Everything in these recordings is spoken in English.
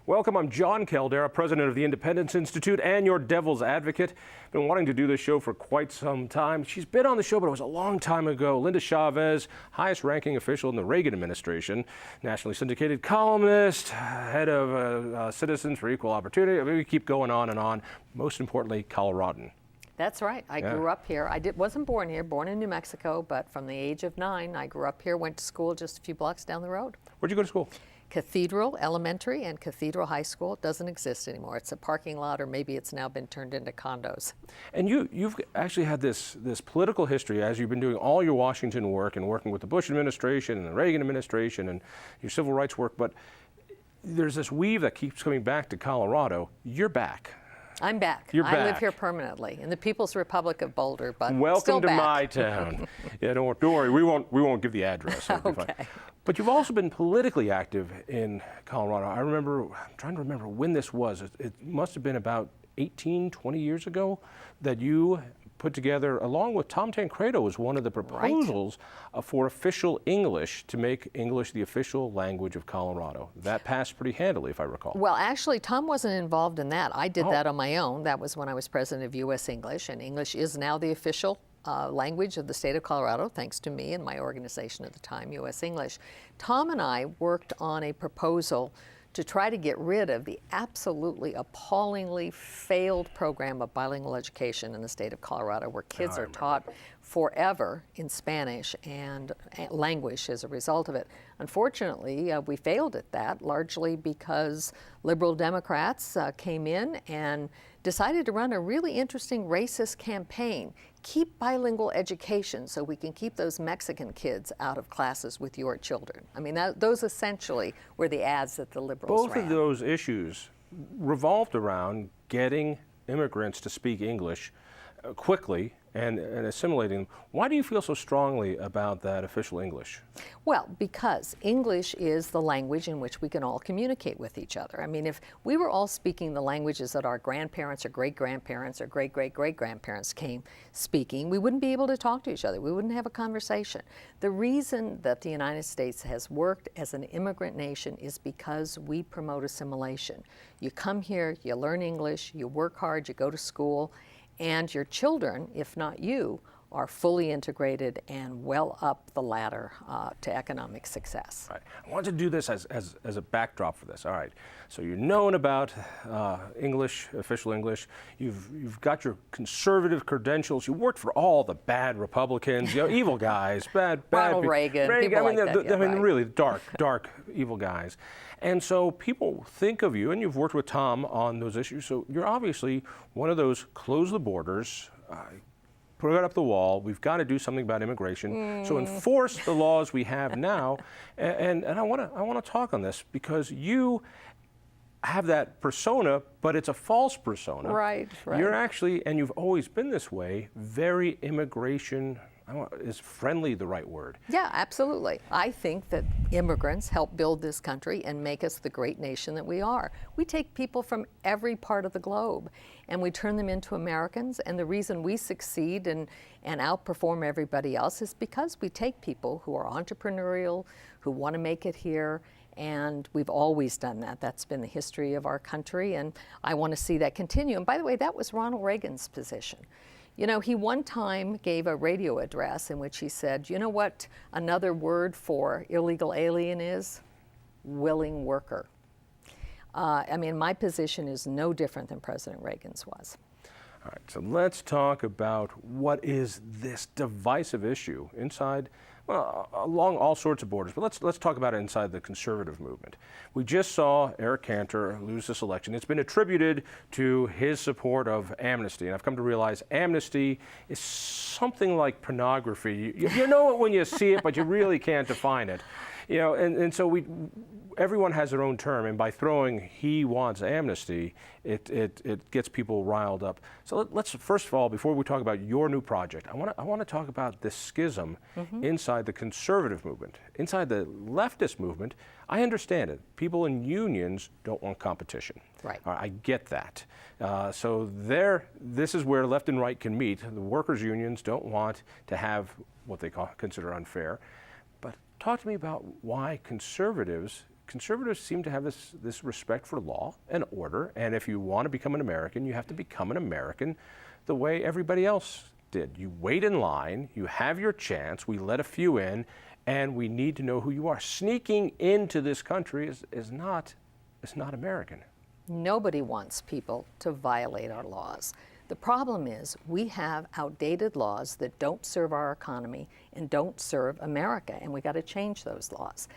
Welcome, I'm Jon Caldara, president of the Independence Institute and your devil's advocate. Been wanting to do this show for quite some time. She's been on the show, but it was a long time ago. Linda Chavez, highest ranking official in the Reagan administration, nationally syndicated columnist, head of Citizens for Equal Opportunity. We keep going on and on. Most importantly, Coloradan. That's right. I grew up here. Wasn't born here, born in New Mexico, but from the age of 9, I grew up here, went to school just a few blocks down the road. Where'd you go to school? Cathedral Elementary and Cathedral High School. It doesn't exist anymore. It's a parking lot, or maybe it's now been turned into condos. And you've actually had this political history as you've been doing all your Washington work and working with the Bush administration and the Reagan administration and your civil rights work, but there's this weave that keeps coming back to Colorado. You're back. I'm back. You're back. I live here permanently in the People's Republic of Boulder, but welcome still to back. my town. Yeah, don't worry. We won't give the address. Okay. But you've also been politically active in Colorado. I'm trying to remember when this was. It must have been about 18, 20 years ago that you put together, along with Tom Tancredo, was one of the proposals for official English, to make English the official language of Colorado. That passed pretty handily, if I recall. Well, actually, Tom wasn't involved in that. I did that on my own. That was when I was president of U.S. English, and English is now the official language of the state of Colorado, thanks to me and my organization at the time, U.S. English. Tom and I worked on a proposal to try to get rid of the absolutely appallingly failed program of bilingual education in the state of Colorado, where kids are taught forever in Spanish and language as a result of it. Unfortunately, we failed at that, largely because liberal Democrats came in and decided to run a really interesting racist campaign. Keep bilingual education so we can keep those Mexican kids out of classes with your children. I mean, those essentially were the ads that the liberals ran. Both of those issues revolved around getting immigrants to speak English quickly and assimilating them. Why do you feel so strongly about that official English? Well, because English is the language in which we can all communicate with each other. I mean, if we were all speaking the languages that our grandparents or great-grandparents or great-great-great-grandparents came speaking, we wouldn't be able to talk to each other. We wouldn't have a conversation. The reason that the United States has worked as an immigrant nation is because we promote assimilation. You come here, you learn English, you work hard, you go to school, and your children, if not you, are fully integrated and well up the ladder to economic success. Right. I want to do this as a backdrop for this. All right. So you're known about English, official English. You've got your conservative credentials. You worked for all the bad Republicans, evil guys, bad Ronald Reagan, people I mean, like that. Really dark, evil guys. And so people think of you, and you've worked with Tom on those issues. So you're obviously one of those close the borders. Put it up the wall. We've got to do something about immigration. So enforce the laws we have now. And I want to talk on this because you have that persona, but it's a false persona. Right. You're actually, and you've always been this way, very immigration. Is friendly the right word? Yeah, absolutely. I think that immigrants help build this country and make us the great nation that we are. We take people from every part of the globe and we turn them into Americans, and the reason we succeed and outperform everybody else is because we take people who are entrepreneurial, who want to make it here, and we've always done that. That's been the history of our country, and I want to see that continue. And by the way, that was Ronald Reagan's position. You know, he one time gave a radio address in which he said, you know what another word for illegal alien is? Willing worker. I mean, my position is no different than President Reagan's was. All right, so let's talk about what is this divisive issue inside, well, along all sorts of borders, but let's talk about it inside the conservative movement. We just saw Eric Cantor lose this election. It's been attributed to his support of amnesty, and I've come to realize amnesty is something like pornography. You know it when you see it, but you really can't define it. You know, and so everyone has their own term, and by throwing "he wants amnesty," it gets people riled up. So let's first of all, before we talk about your new project, I want to talk about this schism inside the conservative movement, inside the leftist movement. I understand it. People in unions don't want competition. Right. I get that. So this is where left and right can meet. The workers' unions don't want to have what they consider unfair. But talk to me about why conservatives conservatives seem to have this respect for law and order, and if you want to become an American, you have to become an American the way everybody else did. You wait in line, you have your chance, we let a few in, and we need to know who you are. Sneaking into this country is not American. Nobody wants people to violate our laws. The problem is we have outdated laws that don't serve our economy and don't serve America, and we got to change those laws.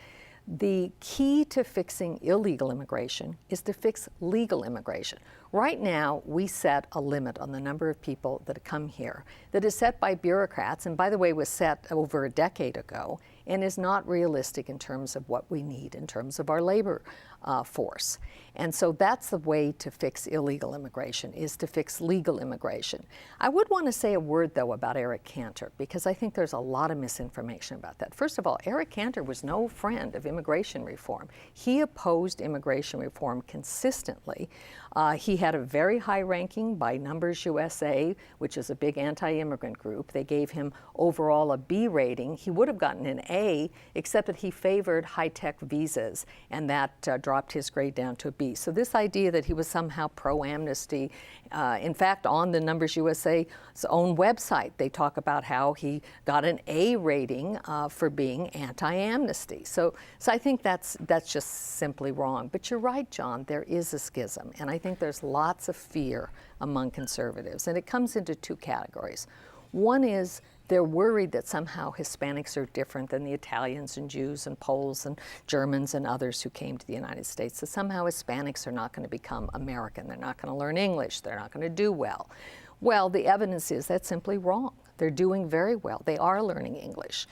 The key to fixing illegal immigration is to fix legal immigration. Right now, we set a limit on the number of people that come here that is set by bureaucrats, and by the way, was set over a decade ago, and is not realistic in terms of what we need in terms of our labor force. And so that's the way to fix illegal immigration, is to fix legal immigration. I would want to say a word, though, about Eric Cantor, because I think there's a lot of misinformation about that. First of all, Eric Cantor was no friend of immigration reform. He opposed immigration reform consistently. He had a very high ranking by Numbers USA, which is a big anti-immigrant group. They gave him overall a B rating. He would have gotten an A, except that he favored high-tech visas, and that dropped his grade down to a B. So this idea that he was somehow pro-amnesty, in fact, on the Numbers USA's own website, they talk about how he got an A rating for being anti-amnesty. So I think that's just simply wrong. But you're right, John, there is a schism, and I think there's lots of fear among conservatives, and it comes into two categories. One is they're worried that somehow Hispanics are different than the Italians and Jews and Poles and Germans and others who came to the United States, that somehow Hispanics are not going to become American. They're not going to learn English. They're not going to do well. Well, the evidence is that's simply wrong. They're doing very well. They are learning English.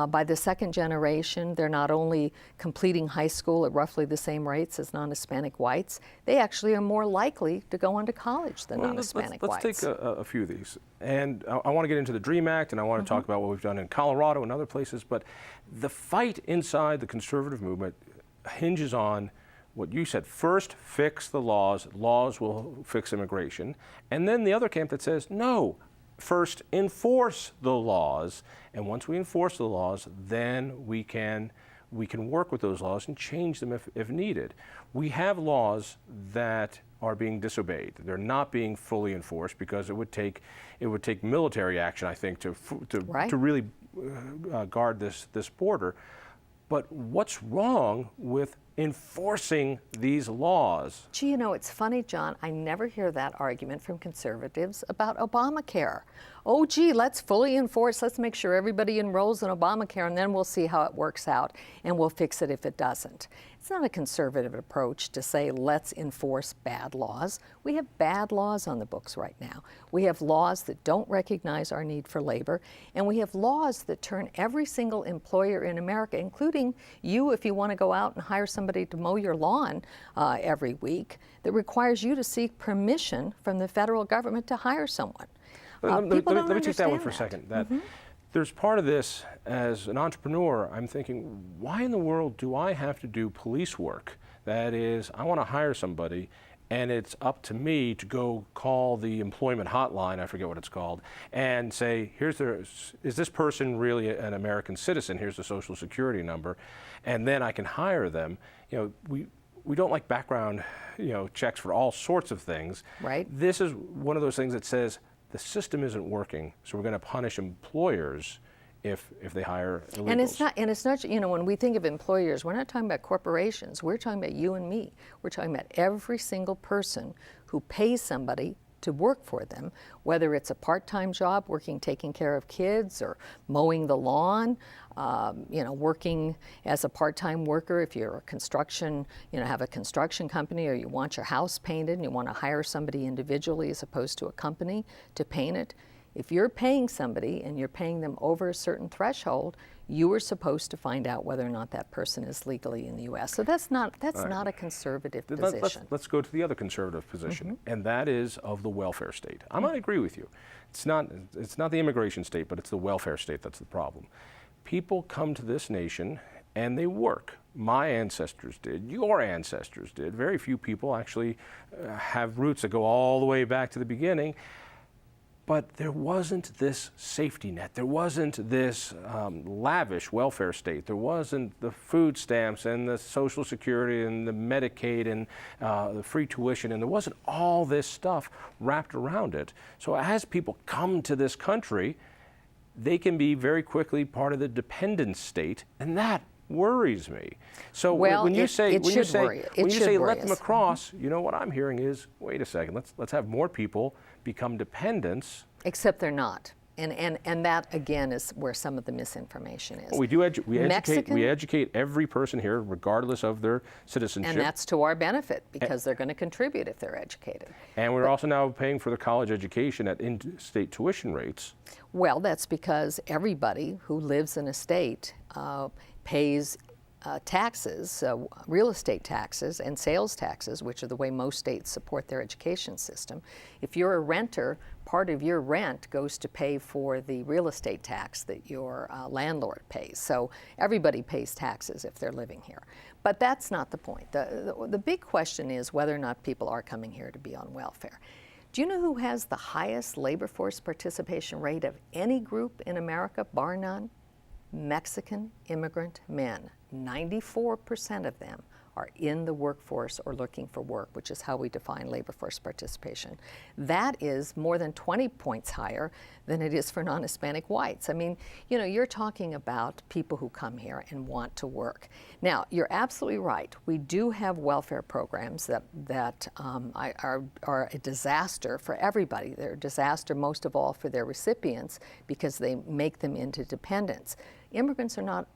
By the second generation, they're not only completing high school at roughly the same rates as non-Hispanic whites, they actually are more likely to go on to college than non-Hispanic whites. Let's take a few of these. And I want to get into the DREAM Act, and I want to talk about what we've done in Colorado and other places, but the fight inside the conservative movement hinges on what you said. First, fix the laws. Laws will fix immigration. And then the other camp that says, no, first enforce the laws. And once we enforce the laws, then we can work with those laws and change them if needed. We have laws that are being disobeyed. They're not being fully enforced because it would take military action, I think, to really guard this border. But what's wrong with enforcing these laws? Gee, you know, it's funny, John, I never hear that argument from conservatives about Obamacare. Oh, gee, let's fully enforce, let's make sure everybody enrolls in Obamacare, and then we'll see how it works out, and we'll fix it if it doesn't. It's not a conservative approach to say, let's enforce bad laws. We have bad laws on the books right now. We have laws that don't recognize our need for labor, and we have laws that turn every single employer in America, including you if you want to go out and hire somebody to mow your lawn every week, that requires you to seek permission from the federal government to hire someone. Let me take that one for a second. There's part of this, as an entrepreneur, I'm thinking, why in the world do I have to do police work? That is, I want to hire somebody, and it's up to me to go call the employment hotline, I forget what it's called, and say, is this person really an American citizen? Here's the social security number, and then I can hire them. You know, we don't like background, checks for all sorts of things. Right. This is one of those things that says, the system isn't working, so we're going to punish employers if they hire illegals. And it's not, when we think of employers, we're not talking about corporations. We're talking about you and me. We're talking about every single person who pays somebody to work for them, whether it's a part-time job, taking care of kids, or mowing the lawn, working as a part-time worker if you're a construction, have a construction company, or you want your house painted and you want to hire somebody individually as opposed to a company to paint it. If you're paying somebody and you're paying them over a certain threshold, you are supposed to find out whether or not that person is legally in the U.S. So that's not a conservative position. Let's go to the other conservative position, and that is of the welfare state. I might agree with you. It's not the immigration state, but it's the welfare state that's the problem. People come to this nation and they work. My ancestors did, your ancestors did. Very few people actually have roots that go all the way back to the beginning. But there wasn't this safety net. There wasn't this lavish welfare state. There wasn't the food stamps and the Social Security and the Medicaid and the free tuition, and there wasn't all this stuff wrapped around it. So as people come to this country, they can be very quickly part of the dependent state, and that worries me. So well, when you say let them us. across, you know what I'm hearing is, wait a second, let's have more people become dependents. Except they're not. And that, again, is where some of the misinformation is. Well, we educate every person here, regardless of their citizenship. And that's to our benefit, because they're going to contribute if they're educated. And we're also now paying for the college education at in-state tuition rates. Well, that's because everybody who lives in a state pays taxes, real estate taxes and sales taxes, which are the way most states support their education system. If you're a renter, part of your rent goes to pay for the real estate tax that your landlord pays. So everybody pays taxes if they're living here. But that's not the point. The big question is whether or not people are coming here to be on welfare. Do you know who has the highest labor force participation rate of any group in America, bar none? Mexican immigrant men. 94% of them are in the workforce or looking for work, which is how we define labor force participation. That is more than 20 points higher than it is for non-Hispanic whites. I mean, you know, you're talking about people who come here and want to work. Now, you're absolutely right. We do have welfare programs that are a disaster for everybody. They're a disaster most of all for their recipients because they make them into dependents. Immigrants are not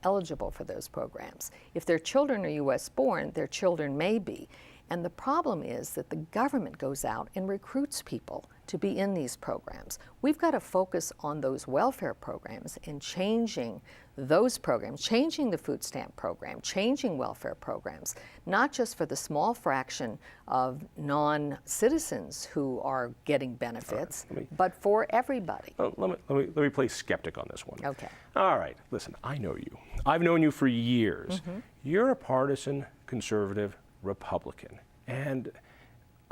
eligible for those programs. If their children are U.S. born, their children may be. And the problem is that the government goes out and recruits people to be in these programs. We've got to focus on those welfare programs and changing those programs, changing the food stamp program, changing welfare programs, not just for the small fraction of non-citizens who are getting benefits, but for everybody. Let me play skeptic on this one. Okay. All right, listen, I know you. I've known you for years. Mm-hmm. You're a partisan conservative Republican. And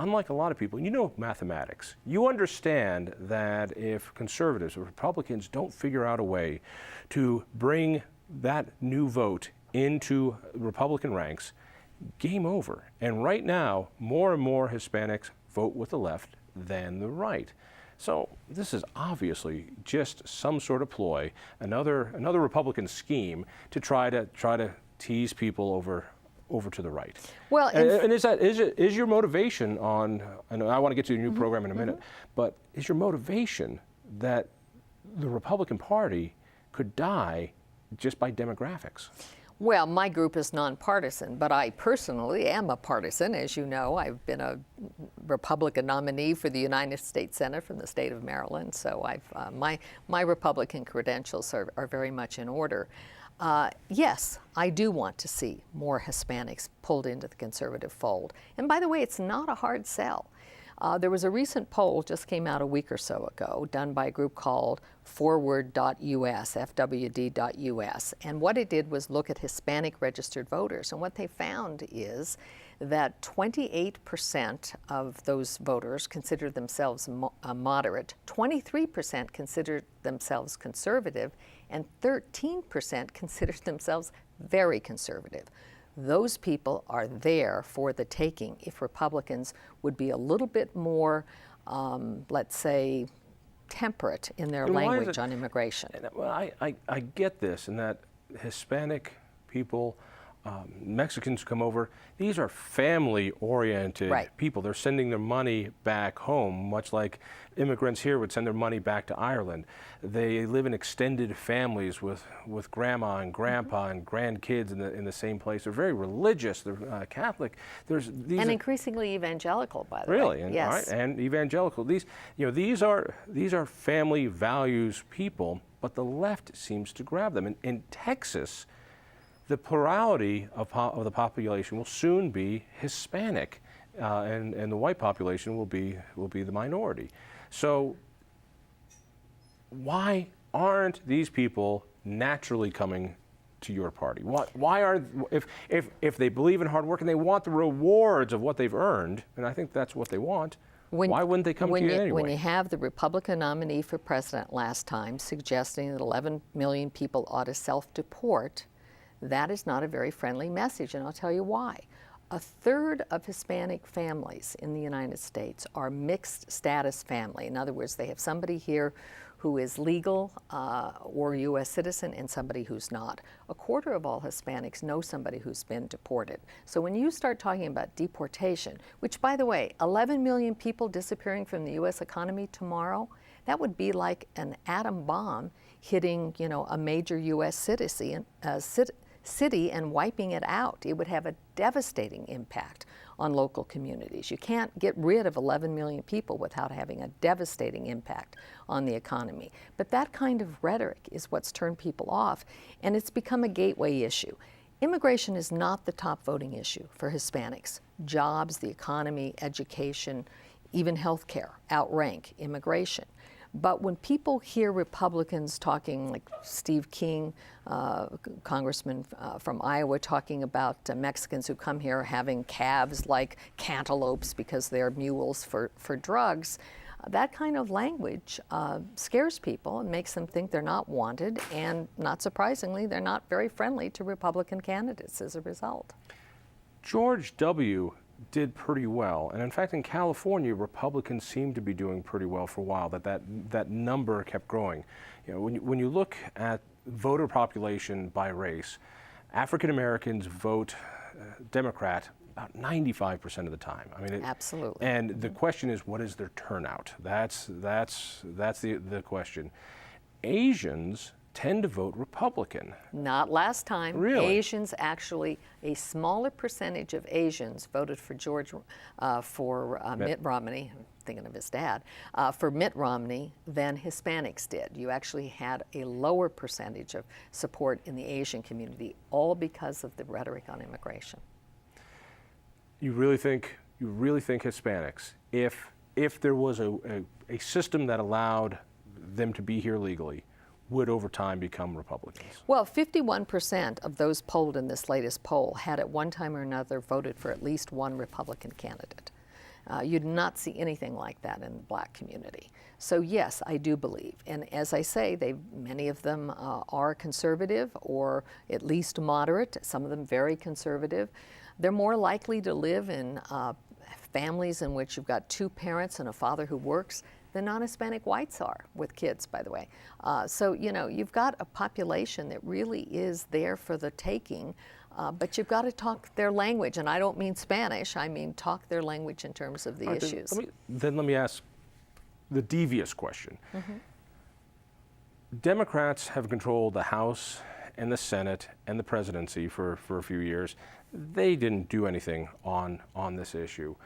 unlike a lot of people, you know mathematics. You understand that if conservatives or Republicans don't figure out a way to bring that new vote into Republican ranks, game over. And right now, more and more Hispanics vote with the left than the right. So this is obviously just some sort of ploy, another Republican scheme to try to tease people over to the right. Well, and is your motivation on? And I want to get to your new program in a minute, but is your motivation that the Republican Party could die just by demographics? Well, my group is nonpartisan, but I personally am a partisan. As you know, I've been a Republican nominee for the United States Senate from the state of Maryland, so my Republican credentials are very much in order. Yes, I do want to see more Hispanics pulled into the conservative fold. And by the way, it's not a hard sell. There was a recent poll, just came out a week or so ago, done by a group called Forward.us, FWD.us. And what it did was look at Hispanic registered voters. And what they found is that 28% of those voters considered themselves moderate, 23% considered themselves conservative, and 13% considered themselves very conservative. Those people are there for the taking if Republicans would be a little bit more, let's say, temperate in their language on immigration. Well, I get this, in that Hispanic people, Mexicans come over, these are family-oriented people. They're sending their money back home, much like immigrants here would send their money back to Ireland. They live in extended families with grandma and grandpa and grandkids in the same place. They're very religious. They're Catholic. And increasingly evangelical, by the way. Really, and, yes. Right, and evangelical. These are family values people, but the left seems to grab them. In Texas, the plurality of the population will soon be Hispanic, and the white population will be the minority. So why aren't these people naturally coming to your party? Why are, if they believe in hard work and they want the rewards of what they've earned, and I think that's what they want, Why wouldn't they come to you anyway? When you have the Republican nominee for president last time suggesting that 11 million people ought to self-deport, that is not a very friendly message, and I'll tell you why. A third of Hispanic families in the United States are mixed status family. In other words, they have somebody here who is legal or U.S. citizen and somebody who's not. A quarter of all Hispanics know somebody who's been deported. So when you start talking about deportation, which, by the way, 11 million people disappearing from the U.S. economy tomorrow, that would be like an atom bomb hitting, a major U.S. city and wiping it out. It would have a devastating impact on local communities. You can't get rid of 11 million people without having a devastating impact on the economy. But that kind of rhetoric is what's turned people off, and it's become a gateway issue. Immigration is not the top voting issue for Hispanics. Jobs, the economy, education, even health care outrank immigration. But when people hear Republicans talking, like Steve King, congressman from Iowa, talking about Mexicans who come here having calves like cantaloupes because they're mules for drugs, that kind of language scares people and makes them think they're not wanted, and not surprisingly, they're not very friendly to Republican candidates as a result. George W. did pretty well, and in fact in California Republicans seemed to be doing pretty well for a while. That number kept growing. When you look at voter population by race, African Americans vote Democrat about 95% of the time. I mean, absolutely. And the question is, what is their turnout? That's the question. Asians tend to vote Republican. Not last time. Really? Asians actually, a smaller percentage of Asians voted for Mitt Romney, I'm thinking of his dad, for Mitt Romney than Hispanics did. You actually had a lower percentage of support in the Asian community, all because of the rhetoric on immigration. You really think Hispanics, if there was a system that allowed them to be here legally, would over time become Republicans? Well, 51% of those polled in this latest poll had at one time or another voted for at least one Republican candidate. You do not see anything like that in the black community. So yes, I do believe. And as I say, many of them are conservative or at least moderate, some of them very conservative. They're more likely to live in families in which you've got two parents and a father who works than non-Hispanic whites are, with kids, by the way. So, you've got a population that really is there for the taking, but you've got to talk their language, and I don't mean Spanish, I mean talk their language in terms of the issues. Then let me ask the devious question. Mm-hmm. Democrats have controlled the House and the Senate and the presidency for a few years. They didn't do anything on this issue.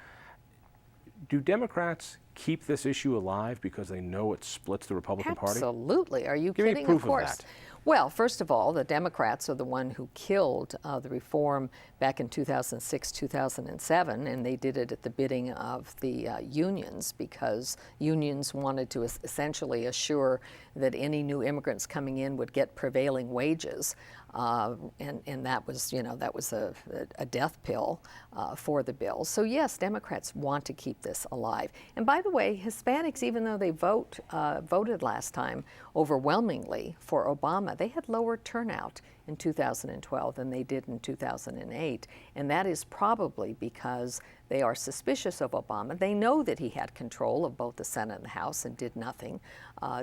Do Democrats keep this issue alive because they know it splits the Republican Party? Absolutely. Are you Give kidding? me proof of course. of that. Well, first of all, the Democrats are the one who killed the reform back in 2006, 2007, and they did it at the bidding of the unions, because unions wanted to essentially assure that any new immigrants coming in would get prevailing wages. And that was, a death pill for the bill. So yes, Democrats want to keep this alive. And by the way, Hispanics, even though they voted last time overwhelmingly for Obama, they had lower turnout in 2012 than they did in 2008. And that is probably because they are suspicious of Obama. They know that he had control of both the Senate and the House and did nothing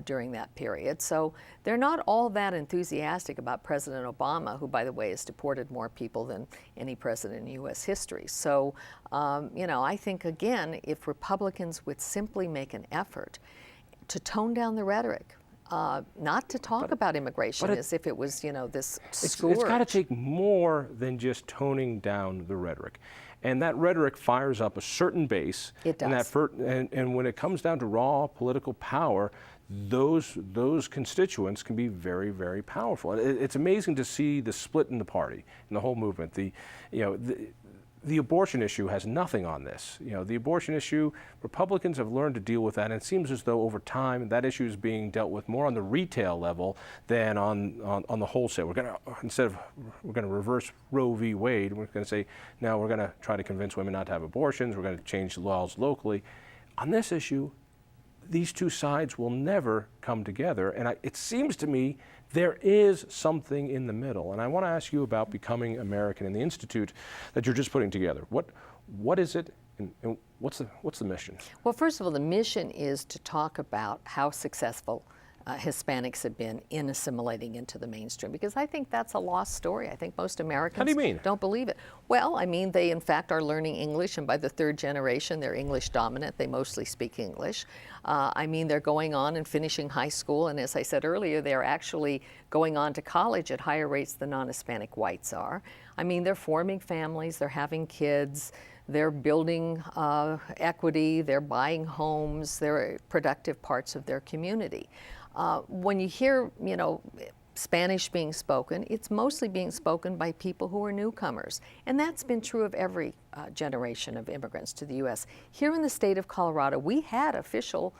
during that period. So they're not all that enthusiastic about President Obama, who, by the way, has deported more people than any president in U.S. history. So, I think, again, if Republicans would simply make an effort to tone down the rhetoric, not to talk about immigration as if it was, this scourge. It's got to take more than just toning down the rhetoric. And that rhetoric fires up a certain base. It does. And when it comes down to raw political power, those constituents can be very, very powerful. It's amazing to see the split in the party, in the whole movement. The abortion issue has nothing on this. The abortion issue, Republicans have learned to deal with that, and it seems as though over time that issue is being dealt with more on the retail level than on the wholesale. We're going to reverse Roe v. Wade. We're going to say, no, we're going to try to convince women not to have abortions. We're going to change the laws locally. on this issue, these two sides will never come together. And it seems to me there is something in the middle. And I want to ask you about Becoming American and the institute that you're just putting together. What is it, and what's the mission? Well, first of all, the mission is to talk about how successful Hispanics have been in assimilating into the mainstream, because I think that's a lost story. I think most Americans How do you mean? don't believe it. Well, I mean, they in fact are learning English, and by the third generation, they're English dominant. They mostly speak English. I mean, they're going on and finishing high school, and as I said earlier, they're actually going on to college at higher rates than non-Hispanic whites are. I mean, they're forming families, they're having kids, they're building equity, they're buying homes, they're productive parts of their community. When you hear, Spanish being spoken, it's mostly being spoken by people who are newcomers. And that's been true of every generation of immigrants to the U.S. Here in the state of Colorado, we had official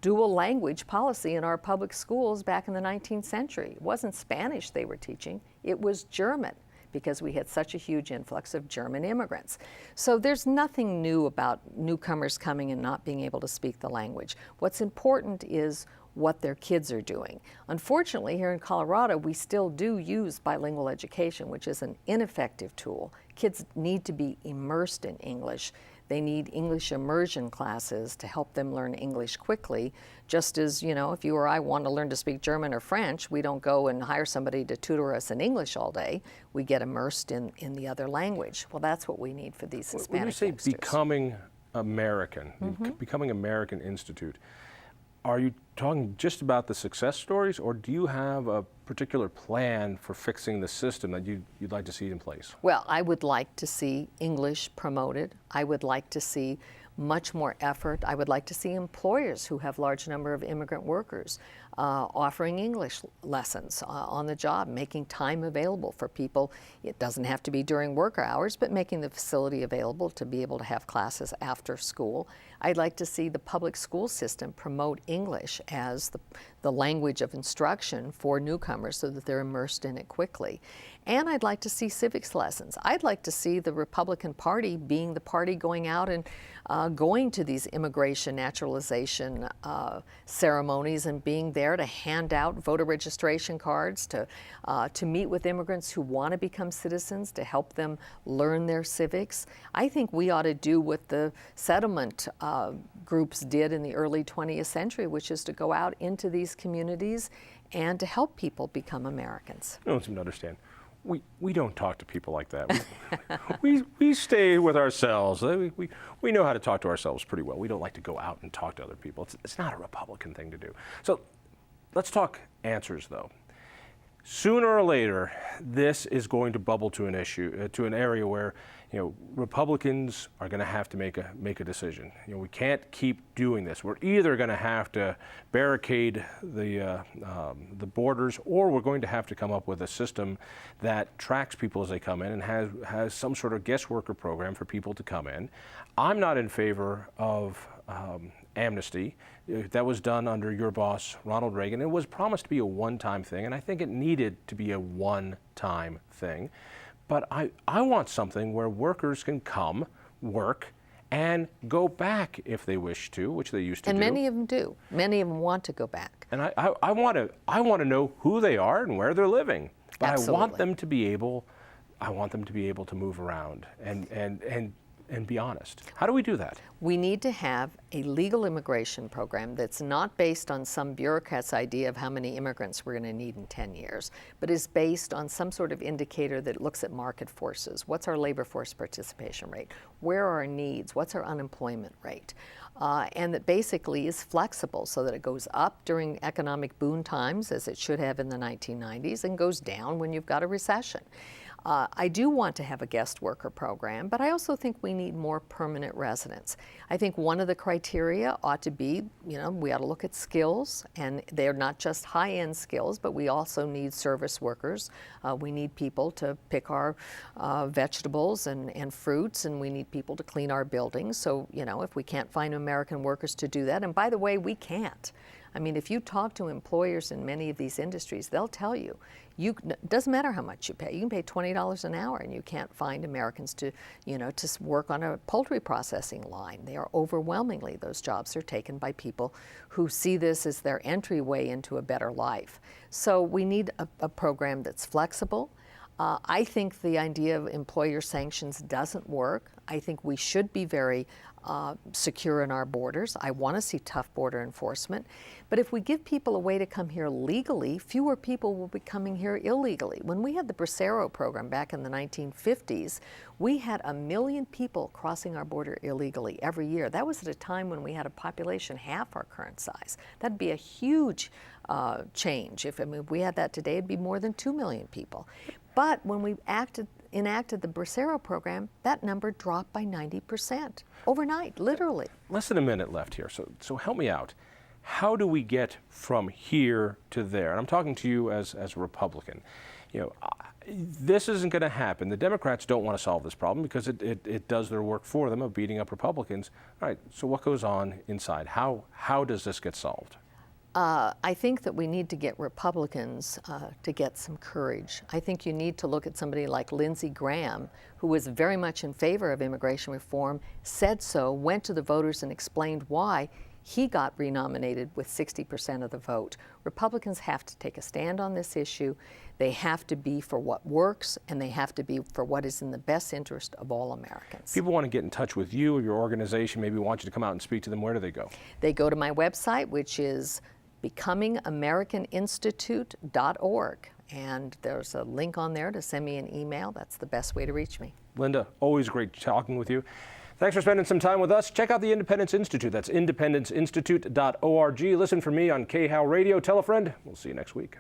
dual language policy in our public schools back in the 19th century. It wasn't Spanish they were teaching, it was German, because we had such a huge influx of German immigrants. So there's nothing new about newcomers coming and not being able to speak the language. What's important is what their kids are doing. Unfortunately, here in Colorado, we still do use bilingual education, which is an ineffective tool. Kids need to be immersed in English. They need English immersion classes to help them learn English quickly. Just as, if you or I want to learn to speak German or French, we don't go and hire somebody to tutor us in English all day. We get immersed in the other language. Well, that's what we need for these Hispanic When you say youngsters. Becoming American, Becoming American Institute, are you talking just about the success stories, or do you have a particular plan for fixing the system that you'd like to see in place? Well, I would like to see English promoted. I would like to see much more effort. I would like to see employers who have large number of immigrant workers offering English lessons on the job, making time available for people. It doesn't have to be during work hours, but making the facility available to be able to have classes after school. I'd like to see the public school system promote English as the language of instruction for newcomers so that they're immersed in it quickly. And I'd like to see civics lessons. I'd like to see the Republican Party being the party going out and going to these immigration naturalization ceremonies and being there to hand out voter registration cards, to meet with immigrants who want to become citizens, to help them learn their civics. I think we ought to do what the settlement groups did in the early 20th century, which is to go out into these communities and to help people become Americans. I don't seem to understand. We don't talk to people like that. We stay with ourselves. We know how to talk to ourselves pretty well. We don't like to go out and talk to other people. It's not a Republican thing to do. So let's talk answers, though. Sooner or later, this is going to bubble to an issue, to an area where Republicans are going to have to make a decision. We can't keep doing this. We're either going to have to barricade the borders, or we're going to have to come up with a system that tracks people as they come in and has some sort of guest worker program for people to come in. I'm not in favor of amnesty. That was done under your boss, Ronald Reagan. It was promised to be a one-time thing, and I think it needed to be a one-time thing. But I want something where workers can come, work, and go back if they wish to, which they used to do. And many of them do. Many of them want to go back. And I want to know who they are and where they're living. But Absolutely. I want them to be able to move around and be honest. How do we do that? We need to have a legal immigration program that's not based on some bureaucrat's idea of how many immigrants we're going to need in 10 years, but is based on some sort of indicator that looks at market forces. What's our labor force participation rate? Where are our needs? What's our unemployment rate? And that basically is flexible so that it goes up during economic boom times, as it should have in the 1990s, and goes down when you've got a recession. I do want to have a guest worker program, but I also think we need more permanent residents. I think one of the criteria ought to be, we ought to look at skills, and they're not just high-end skills, but we also need service workers. We need people to pick our vegetables and fruits, and we need people to clean our buildings. So, if we can't find American workers to do that, and by the way, we can't. I mean, if you talk to employers in many of these industries, they'll tell you, it doesn't matter how much you pay. You can pay $20 an hour and you can't find Americans to, to work on a poultry processing line. They are overwhelmingly, those jobs are taken by people who see this as their entryway into a better life. So we need a program that's flexible. I think the idea of employer sanctions doesn't work. I think we should be very secure in our borders. I want to see tough border enforcement. But if we give people a way to come here legally, fewer people will be coming here illegally. When we had the Bracero program back in the 1950s, we had 1 million people crossing our border illegally every year. That was at a time when we had a population half our current size. That'd be a huge change. If we had that today, it'd be more than 2 million people. But when we enacted the Bracero program, that number dropped by 90% overnight, literally. Less than a minute left here, so help me out. How do we get from here to there? And I'm talking to you as a Republican. This isn't going to happen. The Democrats don't want to solve this problem because it does their work for them of beating up Republicans. All right, so what goes on inside? How does this get solved? I think that we need to get Republicans to get some courage. I think you need to look at somebody like Lindsey Graham, who was very much in favor of immigration reform, said so, went to the voters and explained why. He got renominated with 60% of the vote. Republicans have to take a stand on this issue. They have to be for what works, and they have to be for what is in the best interest of all Americans. People want to get in touch with you or your organization, maybe want you to come out and speak to them. Where do they go? They go to my website, which is becomingamericaninstitute.org. And there's a link on there to send me an email. That's the best way to reach me. Linda, always great talking with you. Thanks for spending some time with us. Check out the Independence Institute. That's independenceinstitute.org. Listen for me on KHOW Radio. Tell a friend. We'll see you next week.